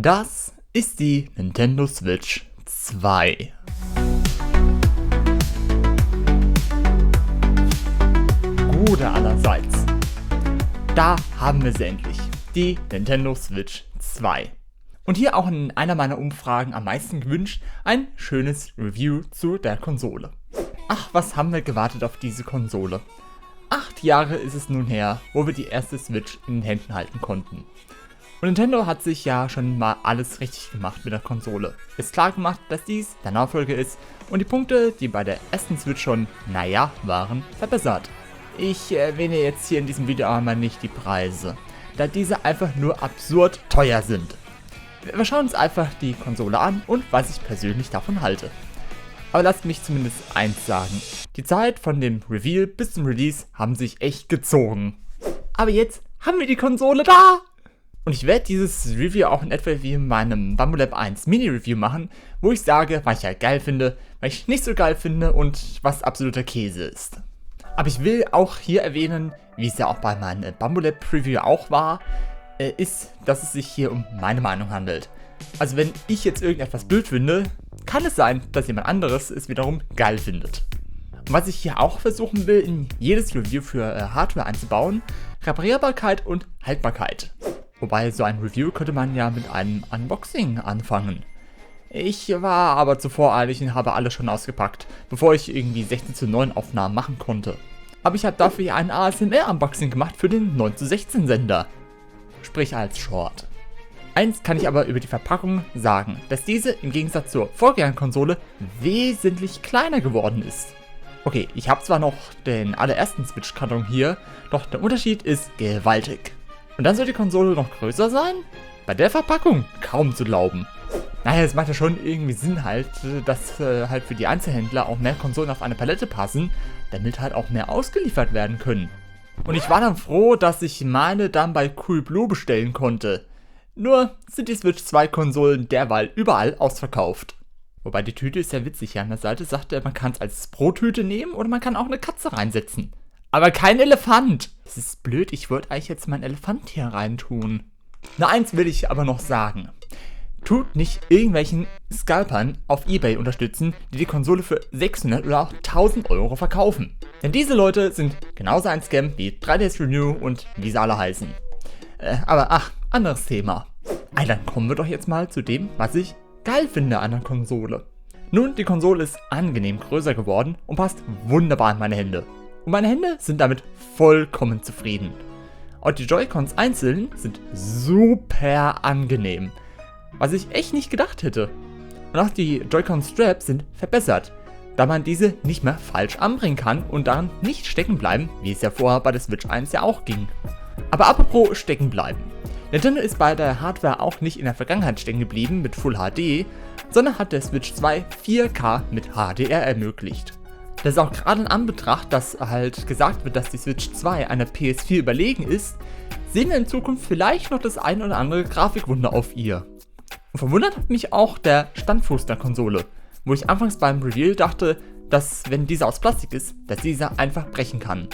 Das ist die Nintendo Switch 2. Gute allerseits. Da haben wir sie endlich, die Nintendo Switch 2. Und hier auch in einer meiner Umfragen am meisten gewünscht, ein schönes Review zu der Konsole. Ach, was haben wir gewartet auf diese Konsole? 8 Jahre ist es nun her, wo wir die erste Switch in den Händen halten konnten. Und Nintendo hat sich ja schon mal alles richtig gemacht mit der Konsole. Ist klar gemacht, dass dies der Nachfolger ist und die Punkte, die bei der ersten Switch schon, naja, waren, verbessert. Ich erwähne jetzt hier in diesem Video einmal nicht die Preise, da diese einfach nur absurd teuer sind. Wir schauen uns einfach die Konsole an und was ich persönlich davon halte. Aber lasst mich zumindest eins sagen, die Zeit von dem Reveal bis zum Release haben sich echt gezogen. Aber jetzt haben wir die Konsole da! Und ich werde dieses Review auch in etwa wie in meinem Bambolab 1 Mini-Review machen, wo ich sage, was ich halt geil finde, was ich nicht so geil finde und was absoluter Käse ist. Aber ich will auch hier erwähnen, wie es ja auch bei meinem Bambolab Preview auch war, ist, dass es sich hier um meine Meinung handelt. Also wenn ich jetzt irgendetwas blöd finde, kann es sein, dass jemand anderes es wiederum geil findet. Und was ich hier auch versuchen will, in jedes Review für Hardware einzubauen, Reparierbarkeit und Haltbarkeit. Wobei so ein Review könnte man ja mit einem Unboxing anfangen. Ich war aber zu voreilig und habe alles schon ausgepackt, bevor ich irgendwie 16:9 Aufnahmen machen konnte. Aber ich habe dafür ein ASMR-Unboxing gemacht für den 9:16 Sender. Sprich als Short. Eins kann ich aber über die Verpackung sagen, dass diese im Gegensatz zur Vorgängerkonsole wesentlich kleiner geworden ist. Okay, ich habe zwar noch den allerersten Switch-Karton hier, doch der Unterschied ist gewaltig. Und dann soll die Konsole noch größer sein? Bei der Verpackung kaum zu glauben. Naja, es macht ja schon irgendwie Sinn halt, dass halt für die Einzelhändler auch mehr Konsolen auf eine Palette passen, damit halt auch mehr ausgeliefert werden können. Und ich war dann froh, dass ich meine dann bei Coolblue bestellen konnte. Nur sind die Switch 2 Konsolen derweil überall ausverkauft. Wobei die Tüte ist ja witzig, hier an der Seite sagt er, man kann es als Pro-Tüte nehmen oder man kann auch eine Katze reinsetzen. Aber kein Elefant! Das ist blöd, ich wollte eigentlich jetzt meinen Elefant hier reintun. Na, eins will ich aber noch sagen. Tut nicht irgendwelchen Scalpern auf eBay unterstützen, die die Konsole für 600 oder auch 1000 Euro verkaufen. Denn diese Leute sind genauso ein Scam wie 3DS Renew und wie sie alle heißen. Aber ach, anderes Thema. Dann kommen wir doch jetzt mal zu dem, was ich geil finde an der Konsole. Nun, die Konsole ist angenehm größer geworden und passt wunderbar in meine Hände. Und meine Hände sind damit vollkommen zufrieden. Auch die Joy-Cons einzeln sind super angenehm. Was ich echt nicht gedacht hätte. Und auch die Joy-Con-Straps sind verbessert, da man diese nicht mehr falsch anbringen kann und daran nicht stecken bleiben, wie es ja vorher bei der Switch 1 ja auch ging. Aber apropos stecken bleiben. Nintendo ist bei der Hardware auch nicht in der Vergangenheit stecken geblieben mit Full HD, sondern hat der Switch 2 4K mit HDR ermöglicht. Das ist auch gerade in Anbetracht, dass halt gesagt wird, dass die Switch 2 einer PS4 überlegen ist, sehen wir in Zukunft vielleicht noch das ein oder andere Grafikwunder auf ihr. Und verwundert hat mich auch der Standfuß der Konsole, wo ich anfangs beim Reveal dachte, dass wenn dieser aus Plastik ist, dass dieser einfach brechen kann.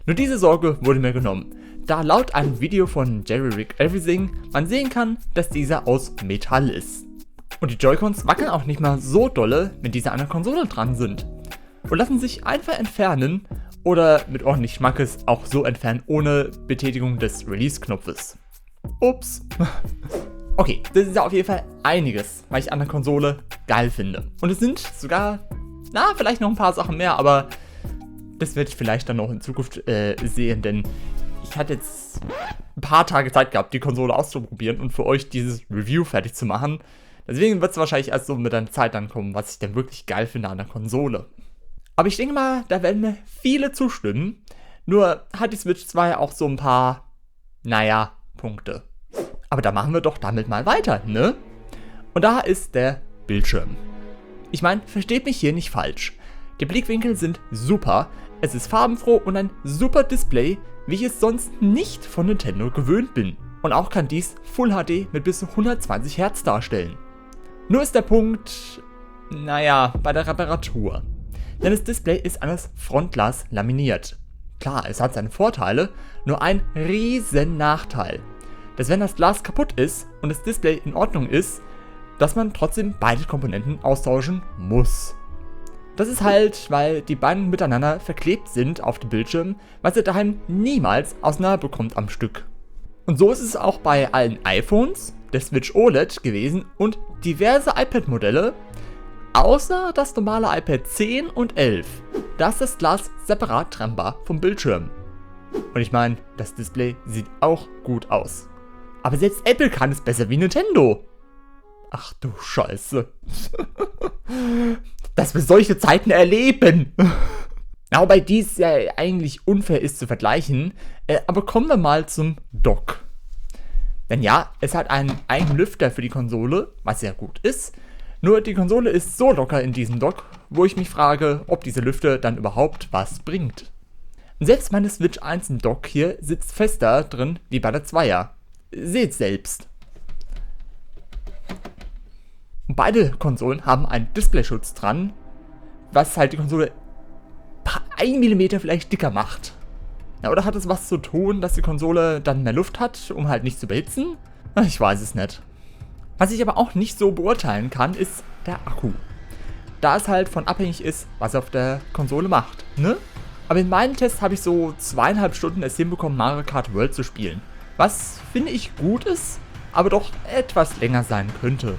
Nur diese Sorge wurde mir genommen, da laut einem Video von Jerry Rig Everything man sehen kann, dass dieser aus Metall ist. Und die Joy-Cons wackeln auch nicht mal so dolle, wenn diese an der Konsole dran sind. Und lassen sich einfach entfernen oder mit ordentlich Schmackes auch so entfernen, ohne Betätigung des Release-Knopfes. Ups. Okay, das ist ja auf jeden Fall einiges, was ich an der Konsole geil finde. Und es sind sogar, vielleicht noch ein paar Sachen mehr, aber das werde ich vielleicht dann noch in Zukunft sehen, denn ich hatte jetzt ein paar Tage Zeit gehabt, die Konsole auszuprobieren und für euch dieses Review fertig zu machen. Deswegen wird es wahrscheinlich erst so mit der Zeit dann kommen, was ich denn wirklich geil finde an der Konsole. Aber ich denke mal, da werden mir viele zustimmen. Nur hat die Switch 2 auch so ein paar, Punkte. Aber da machen wir doch damit mal weiter, ne? Und da ist der Bildschirm. Ich meine, versteht mich hier nicht falsch. Die Blickwinkel sind super, es ist farbenfroh und ein super Display, wie ich es sonst nicht von Nintendo gewöhnt bin. Und auch kann dies Full HD mit bis zu 120 Hertz darstellen. Nur ist der Punkt, bei der Reparatur. Denn das Display ist an das Frontglas laminiert. Klar, es hat seine Vorteile, nur ein riesen Nachteil. dass wenn das Glas kaputt ist und das Display in Ordnung ist, dass man trotzdem beide Komponenten austauschen muss. Das ist halt, weil die beiden miteinander verklebt sind auf dem Bildschirm, was ihr daheim niemals auseinander bekommt am Stück. Und so ist es auch bei allen iPhones, der Switch OLED gewesen und diverse iPad-Modelle, außer das normale iPad 10 und 11. Da ist das Glas separat trennbar vom Bildschirm. Und ich meine, das Display sieht auch gut aus. Aber selbst Apple kann es besser wie Nintendo. Ach du Scheiße. Dass wir solche Zeiten erleben. Ja, wobei dies ja eigentlich unfair ist zu vergleichen. Aber kommen wir mal zum Dock. Denn ja, es hat einen eigenen Lüfter für die Konsole, was ja gut ist. Nur die Konsole ist so locker in diesem Dock, wo ich mich frage, ob diese Lüfter dann überhaupt was bringt. Selbst meine Switch 1 im Dock hier sitzt fester drin wie bei der 2er. Seht selbst. Und beide Konsolen haben einen Displayschutz dran, was halt die Konsole 1 mm vielleicht dicker macht. Ja, oder hat es was zu tun, dass die Konsole dann mehr Luft hat, um halt nicht zu beheizen? Ich weiß es nicht. Was ich aber auch nicht so beurteilen kann, ist der Akku. Da es halt von abhängig ist, was er auf der Konsole macht, ne? Aber in meinen Tests habe ich so 2,5 Stunden es hinbekommen, Mario Kart World zu spielen. Was finde ich gut ist, aber doch etwas länger sein könnte.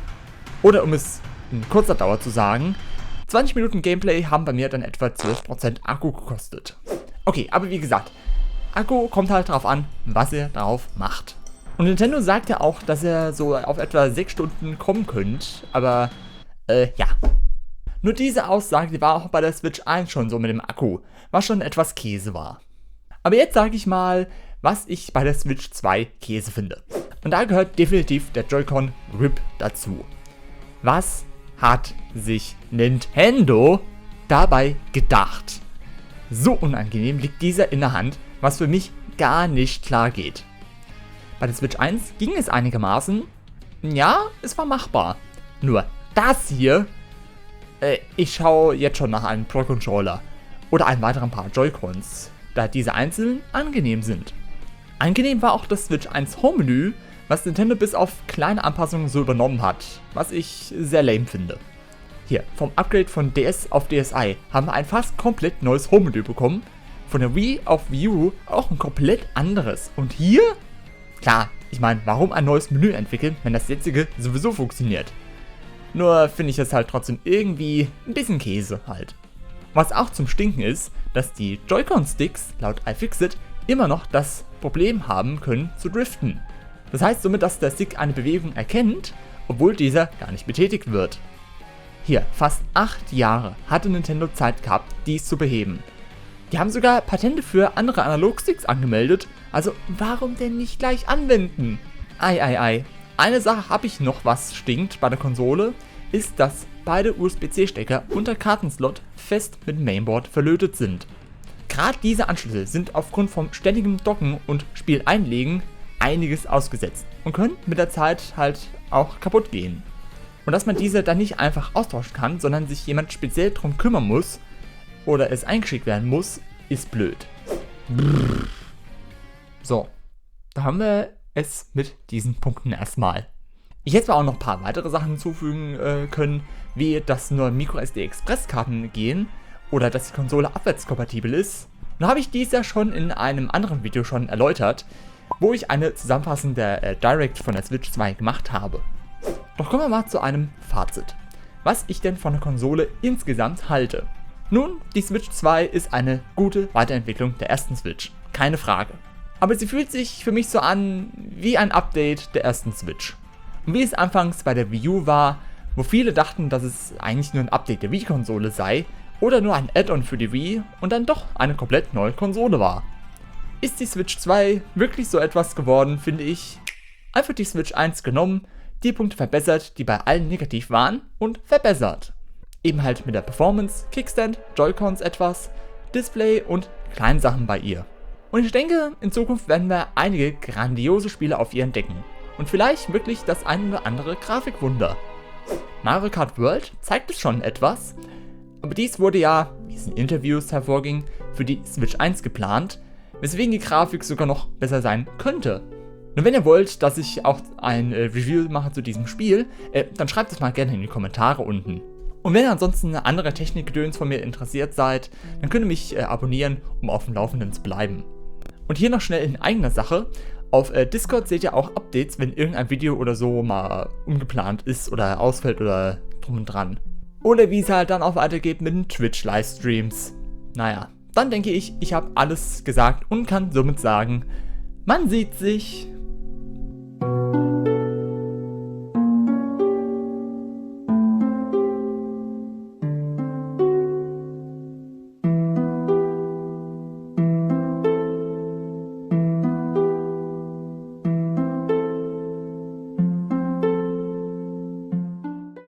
Oder um es in kurzer Dauer zu sagen, 20 Minuten Gameplay haben bei mir dann etwa 12% Akku gekostet. Okay, aber wie gesagt, Akku kommt halt darauf an, was ihr darauf macht. Und Nintendo sagt ja auch, dass ihr so auf etwa 6 Stunden kommen könnt, aber ja. Nur diese Aussage, die war auch bei der Switch 1 schon so mit dem Akku, was schon etwas Käse war. Aber jetzt sage ich mal, was ich bei der Switch 2 Käse finde. Und da gehört definitiv der Joy-Con Grip dazu. Was hat sich Nintendo dabei gedacht? So unangenehm liegt dieser in der Hand, was für mich gar nicht klar geht. Bei der Switch 1 ging es einigermaßen. Ja, es war machbar. Nur das hier, ich schaue jetzt schon nach einem Pro-Controller oder einem weiteren Paar Joy-Cons, da diese einzeln angenehm sind. Angenehm war auch das Switch 1 Home-Menü, was Nintendo bis auf kleine Anpassungen so übernommen hat, was ich sehr lame finde. Hier, vom Upgrade von DS auf DSi haben wir ein fast komplett neues Home-Menü bekommen, von der Wii auf Wii U auch ein komplett anderes. Und hier, klar, ich meine, warum ein neues Menü entwickeln, wenn das jetzige sowieso funktioniert? Nur finde ich es halt trotzdem irgendwie ein bisschen Käse halt. Was auch zum Stinken ist, dass die Joy-Con-Sticks laut iFixit immer noch das Problem haben können zu driften. Das heißt somit, dass der Stick eine Bewegung erkennt, obwohl dieser gar nicht betätigt wird. Hier, fast 8 Jahre hatte Nintendo Zeit gehabt, dies zu beheben. Die haben sogar Patente für andere Analogsticks angemeldet, also warum denn nicht gleich anwenden? Ei. Eine Sache habe ich noch, was stinkt bei der Konsole, ist, dass beide USB-C-Stecker und der Kartenslot fest mit Mainboard verlötet sind. Gerade diese Anschlüsse sind aufgrund vom ständigen Docken und Spieleinlegen einiges ausgesetzt und können mit der Zeit halt auch kaputt gehen. Und dass man diese dann nicht einfach austauschen kann, sondern sich jemand speziell drum kümmern muss oder es eingeschickt werden muss, ist blöd. Brrr. So, da haben wir es mit diesen Punkten erstmal. Ich hätte zwar auch noch ein paar weitere Sachen hinzufügen können, wie dass nur MicroSD-Express-Karten gehen oder dass die Konsole abwärtskompatibel ist. Nun habe ich dies ja schon in einem anderen Video schon erläutert, wo ich eine Zusammenfassung der Direct von der Switch 2 gemacht habe. Doch kommen wir mal zu einem Fazit. Was ich denn von der Konsole insgesamt halte. Nun, die Switch 2 ist eine gute Weiterentwicklung der ersten Switch, keine Frage. Aber sie fühlt sich für mich so an wie ein Update der ersten Switch. Und wie es anfangs bei der Wii U war, wo viele dachten, dass es eigentlich nur ein Update der Wii-Konsole sei oder nur ein Add-on für die Wii und dann doch eine komplett neue Konsole war. Ist die Switch 2 wirklich so etwas geworden, finde ich? Einfach die Switch 1 genommen, die Punkte verbessert, die bei allen negativ waren und verbessert. Eben halt mit der Performance, Kickstand, Joy-Cons etwas, Display und kleinen Sachen bei ihr. Und ich denke, in Zukunft werden wir einige grandiose Spiele auf ihr entdecken. Und vielleicht wirklich das ein oder andere Grafikwunder. Mario Kart World zeigt es schon etwas, aber dies wurde ja, wie es in Interviews hervorging, für die Switch 1 geplant, weswegen die Grafik sogar noch besser sein könnte. Und wenn ihr wollt, dass ich auch ein Review mache zu diesem Spiel, dann schreibt es mal gerne in die Kommentare unten. Und wenn ihr ansonsten andere Technikgedöns von mir interessiert seid, dann könnt ihr mich abonnieren, um auf dem Laufenden zu bleiben. Und hier noch schnell in eigener Sache. Auf Discord seht ihr auch Updates, wenn irgendein Video oder so mal umgeplant ist oder ausfällt oder drum und dran. Oder wie es halt dann auch weitergeht mit den Twitch-Livestreams. Naja, dann denke ich, ich habe alles gesagt und kann somit sagen, man sieht sich.